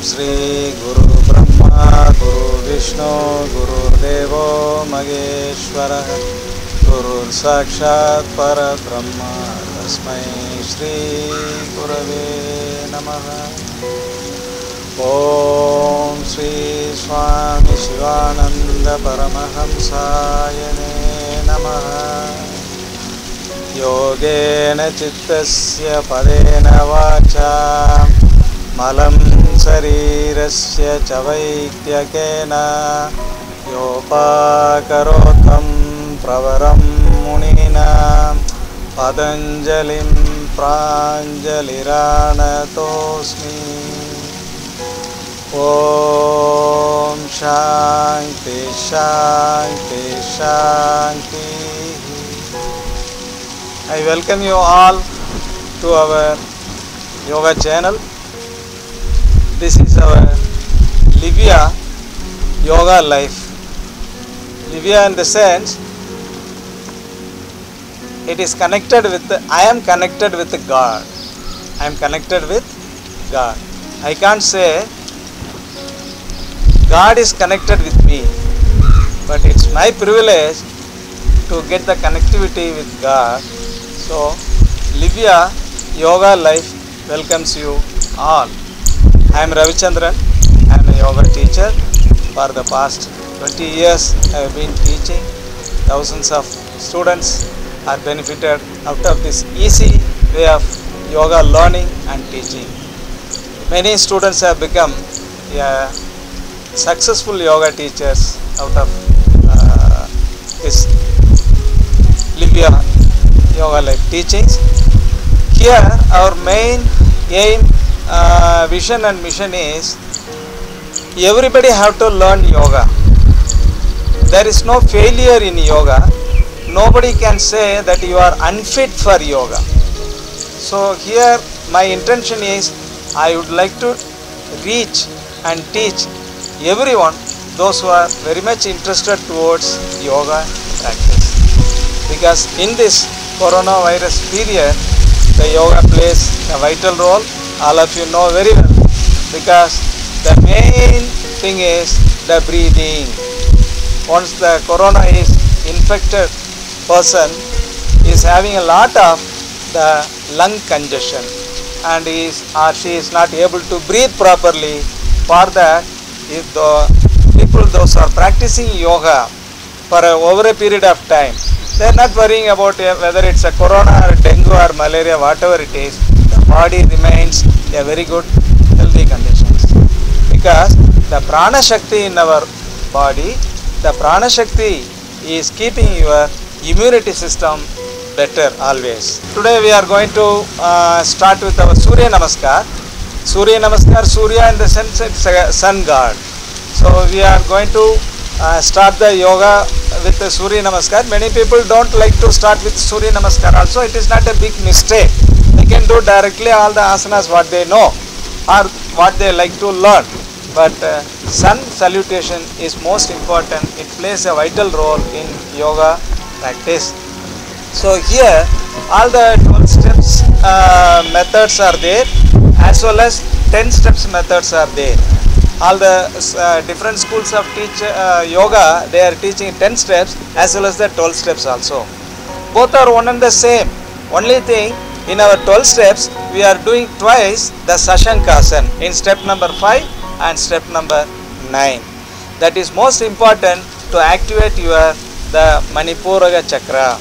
श्री गुरु ब्रह्मा गुरु विष्णु गुरुदेवो महेश्वरः गुरुर् साक्षात् परब्रह्म तस्मै श्री गुरवे नमः। ओम श्री स्वामी शिवानंद परमहंसाय नमः। योगेन चित्तस्य पदेन वाचा मलं शरीरस्य च वैद्यकेन योपाकरोतं प्रवरं मुनिना पतञ्जलिं प्राञ्जलिरानतोऽस्मि। ओम शांति शांति शांति। I welcome you all to our yoga channel. This is our Livia yoga life. Livia in the sense it is connected with I am connected with God. I am connected with God. I can't say God is connected with me, but it's my privilege to get the connectivity with God. So Livia yoga life welcomes you all. I am Ravichandran. I am a yoga teacher. For the past 20 years I have been teaching. Thousands of students are benefited out of this easy way of yoga learning and teaching. Many students have become successful yoga teachers out of this Livia yoga life teachings. Here our main aim, vision and mission is everybody have to learn yoga. There is no failure in yoga. Nobody can say that you are unfit for yoga. So here my intention is I would like to reach and teach everyone, those who are very much interested towards yoga practice. Because in this coronavirus period, the yoga plays a vital role. All of you know very well. Because the main thing is the breathing. Once the corona is infected, person is having a lot of the lung congestion and he is or she is not able to breathe properly. For that, if the people those are practicing yoga for over a period of time, they are not worrying about whether it's a corona or dengue or malaria, whatever it is, the body remains a very good healthy conditions. Because the prana shakti in our body, the prana shakti is keeping your immunity system better always. Today we are going to start with our Surya Namaskar. Surya Namaskar, Surya in the sense it's a sun god. So we are going to start the yoga with the Surya Namaskar. Many people don't like to start with Surya Namaskar also. It is not a big mistake. They can do directly all the asanas what they know or what they like to learn. But sun salutation is most important. It plays a vital role in yoga practice. So here all the 12 steps methods are there, as well as 10 steps methods are there. All the different schools of yoga, they are teaching 10 steps as well as the 12 steps also. Both are one and the same. Only thing, in our 12 steps we are doing twice the Sashankasana in step number 5 and step number 9. That is most important to activate your the Manipuraga chakra,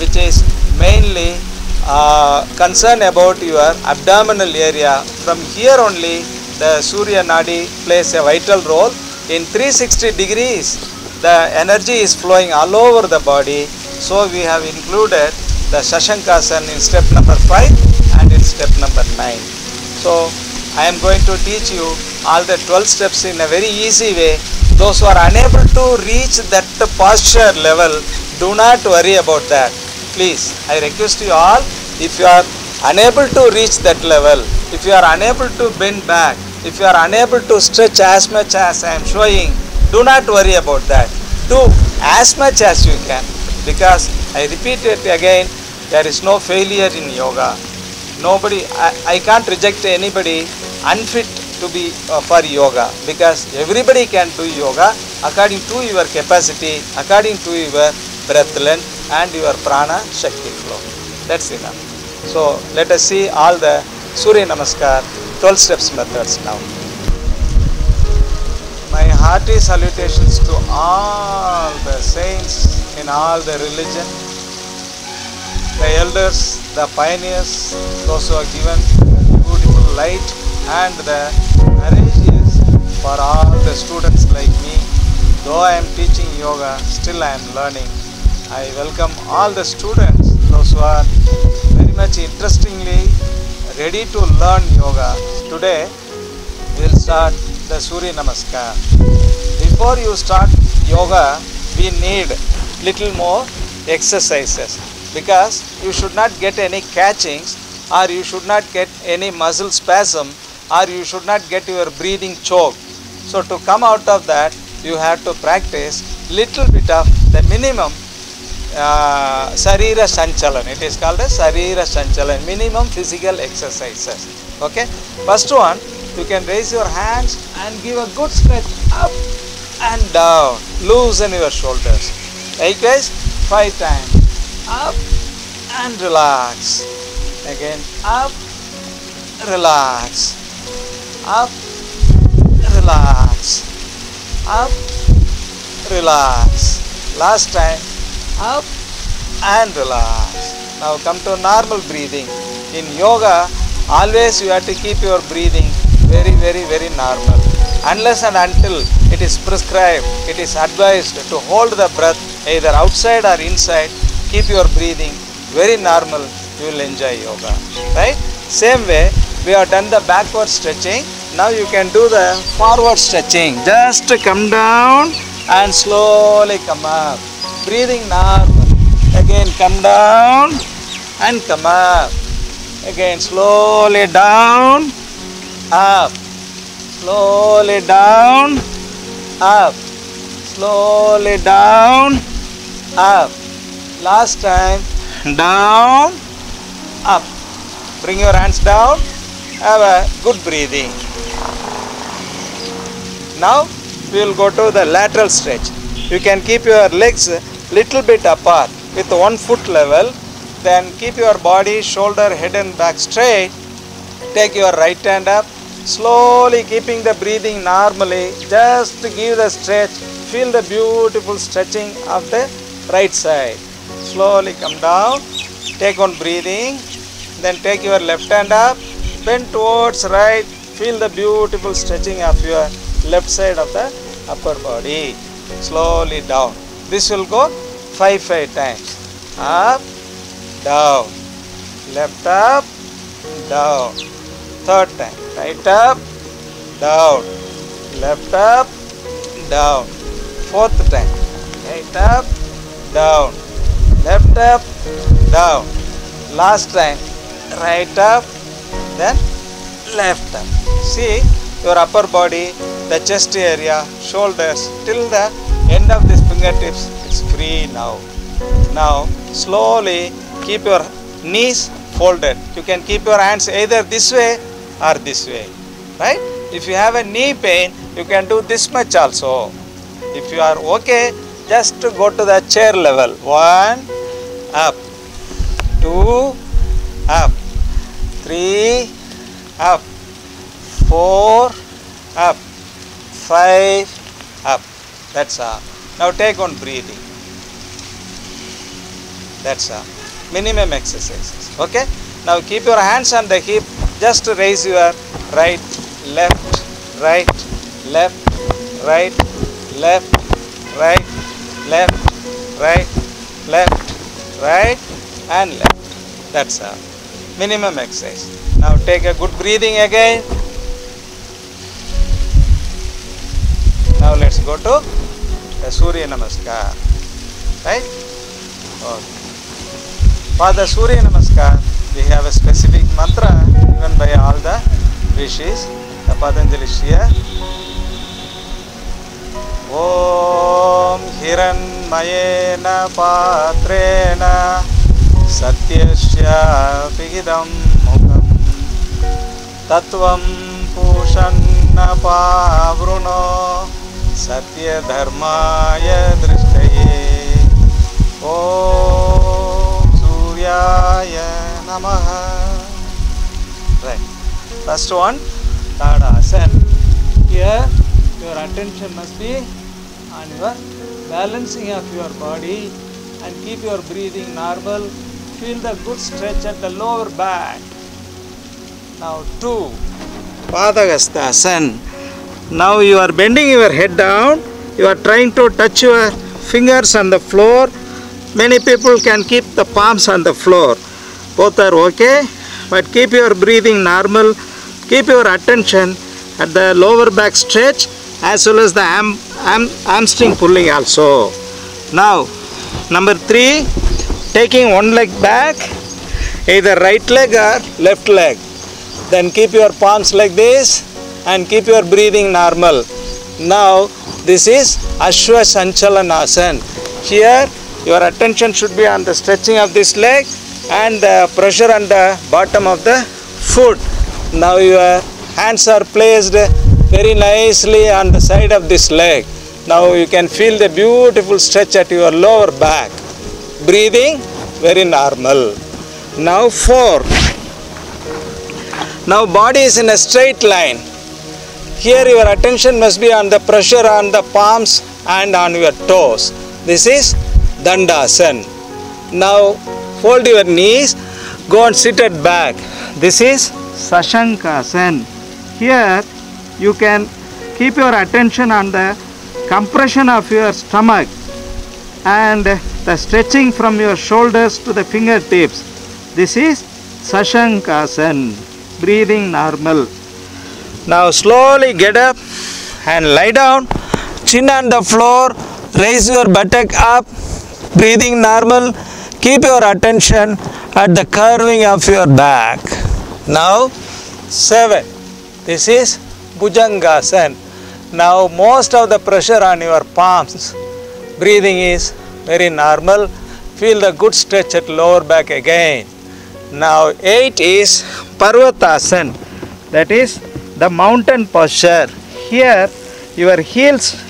which is mainly concerned about your abdominal area. From here only the Surya Nadi plays a vital role. In 360 degrees the energy is flowing all over the body. So we have included the Sashankasana in step number 5 and in step number 9. So I am going to teach you all the 12 steps in a very easy way. Those who are unable to reach that posture level, do not worry about that. Please, I request you all, if you are unable to reach that level, if you are unable to bend back, if you are unable to stretch as much as I am showing, do not worry about that. Do as much as you can, because I repeat it again, there is no failure in yoga. Nobody, I can't reject anybody unfit to be for yoga, because everybody can do yoga according to your capacity, according to your breath length and your prana shakti flow. That's enough. So let us see all the Surya Namaskar 12 steps methods now. My hearty salutations to all the saints in all the religion, the elders, the pioneers, those who have given beautiful light, and the courageous for all the students like me. Though I am teaching yoga, still I am learning. I welcome all the students, those who are very much interestingly ready to learn yoga. Today we will start the Surya Namaskar. Before you start yoga, we need little more exercises, because you should not get any catchings, or you should not get any muscle spasm, or you should not get your breathing choke. So to come out of that, you have to practice little bit of the minimum Sarira Sanchalan. It is called as Sarira Sanchalan, minimum physical exercises. Okay. First one, you can raise your hands and give a good stretch up and down. Loosen your shoulders. Likewise, 5 times. Up and relax. Again, up, relax. Up, relax. Up, relax. Last time, up and relax. Now come to normal breathing. In yoga, always you have to keep your breathing very normal. Unless and until it is prescribed, it is advised to hold the breath either outside or inside. Keep your breathing very normal. You will enjoy yoga. Right? Same way, we have done the backward stretching. Now you can do the forward stretching. Just come down and slowly come up. Breathing normal. Again come down and come up. Again slowly down, up. Slowly down, up. Slowly down, up. Last time, down, up. Bring your hands down. Have a good breathing. Now we will go to the lateral stretch. You can keep your legs little bit apart with 1 foot level. Then keep your body, shoulder, head and back straight. Take your right hand up. Slowly keeping the breathing normally. Just give the stretch. Feel the beautiful stretching of the right side. Slowly come down. Take on breathing. Then take your left hand up. Bend towards right. Feel the beautiful stretching of your left side of the upper body. Slowly down. This will go 5 times. Up, down. Left up, down. Third time. Right up, down. Left up, down. Fourth time. Right up, down. Left up, down. Last time. Right up, then left up. See your upper body, the chest area, shoulders, till the end of these fingertips, it's free now. Now slowly keep your knees folded. You can keep your hands either this way or this way. Right? If you have a knee pain, you can do this much also. If you are okay, just go to the chair level. 1, up. 2, up. 3, up. 4, up. 5, up. That's all. Now take on breathing. That's all. Minimum exercises. Okay? Now keep your hands on the hip. Just raise your right, left, right, left, right, left, right, left, right, left, right, and left. That's all. Minimum exercise. Now take a good breathing again. Now let's go to the Surya Namaskar. Right? Okay. For the Surya Namaskar, we have a specific mantra given by all the rishis. The Patanjali Shriya. Om Hiranmayena Patrena Satyasya Pigidam Mukam Tattvam Pushan पावृणो सत्य धर्माय दृष्टये ॐ सूर्याय नमः. Right. First one, Tadasana. Here your attention must be on your balancing of your body and keep your breathing normal. Feel the good stretch at the lower back. Now 2, Padahastasana. Now you are bending your head down. You are trying to touch your fingers on the floor. Many people can keep the palms on the floor. Both are okay, but keep your breathing normal. Keep your attention at the lower back stretch as well as the hamstring pulling also. Now, number 3, taking one leg back, either right leg or left leg. Then keep your palms like this and keep your breathing normal. Now, this is Ashwa Sanchalanasana. Here, your attention should be on the stretching of this leg and the pressure on the bottom of the foot. Now your hands are placed very nicely on the side of this leg. Now you can feel the beautiful stretch at your lower back. Breathing very normal. Now 4. Now body is in a straight line. Here your attention must be on the pressure on the palms and on your toes. This is Dandasana. Now fold your knees, go and sit at back. This is Sashankasana. Here you can keep your attention on the compression of your stomach and the stretching from your shoulders to the fingertips. This is Sashankasana. Breathing normal. Now slowly get up and lie down. Chin on the floor. Raise your buttock up. Breathing normal. Keep your attention at the curving of your back. Now 7. This is Bhujangasana. Now most of the pressure on your palms. Breathing is very normal. Feel the good stretch at lower back again. Now 8 is Parvatasana. That is the mountain posture. Here your heels,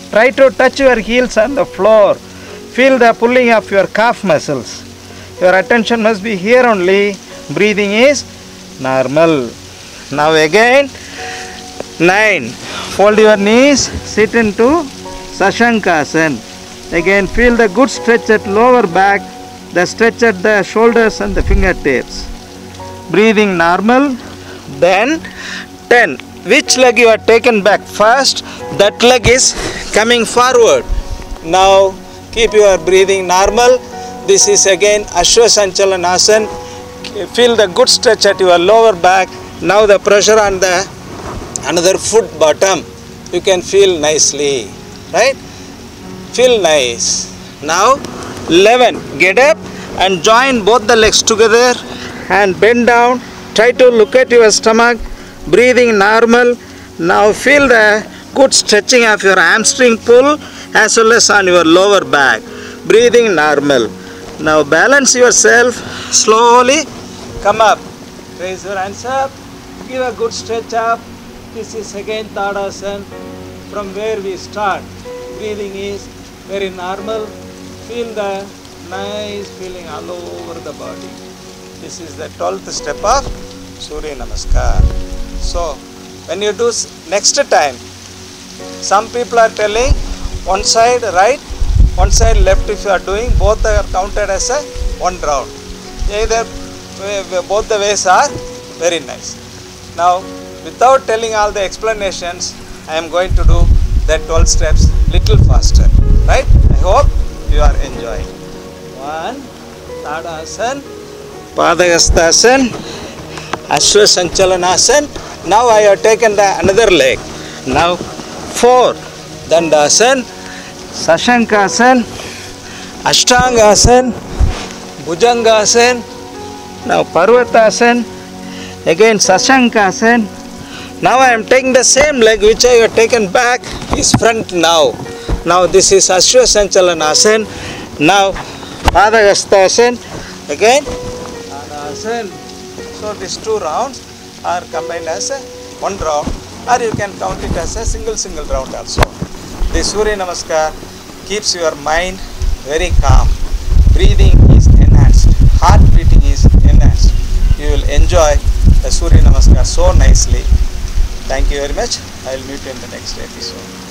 try to touch your heels on the floor. Feel the pulling of your calf muscles. Your attention must be here only. Breathing is normal. Now again 9. Fold your knees, sit into Sashankasana. Again feel the good stretch at lower back, the stretch at the shoulders and the fingertips. Breathing normal. Then 10. Which leg you are taken back first, that leg is coming forward. Now keep your breathing normal. This is again Ashwa Sanchalanasana. Feel the good stretch at your lower back. Now the pressure on the another foot bottom. You can feel nicely. Right? Feel nice. Now 11. Get up and join both the legs together and bend down. Try to look at your stomach. Breathing normal. Now feel the good stretching of your hamstring pull as well as on your lower back. Breathing normal. Now balance yourself. Slowly come up. Raise your hands up. Give a good stretch up. This is again Tadasana. From where we start. Breathing is very normal. Feel the nice feeling all over the body. This is the 12th step of Surya Namaskar. So when you do next time, some people are telling one side right, one side left. If you are doing, both are counted as a one round. Either both the ways are very nice. Now without telling all the explanations, I am going to do the 12 steps little faster. Right? I hope you are enjoying. 1. Tadasana, Padahastasana, Ashwa Sanchalanasana. Now I have taken the another leg. Now 4. Dandasana, Sashankasana, Ashtangasana, Bhujangasana. Now Parvatasana, again Sashankasana. Now I am taking the same leg which I have taken back is front now. Now this is Ashwa Sanchalanasana. Now Padahastasana, again Tadasana. So these two rounds are combined as a one round. or you can count it as a single round also. The Surya Namaskar keeps your mind very calm. Breathing is enhanced. Heart beating is enhanced. You will enjoy the Surya Namaskar so nicely. Thank you very much. I will meet you in the next episode.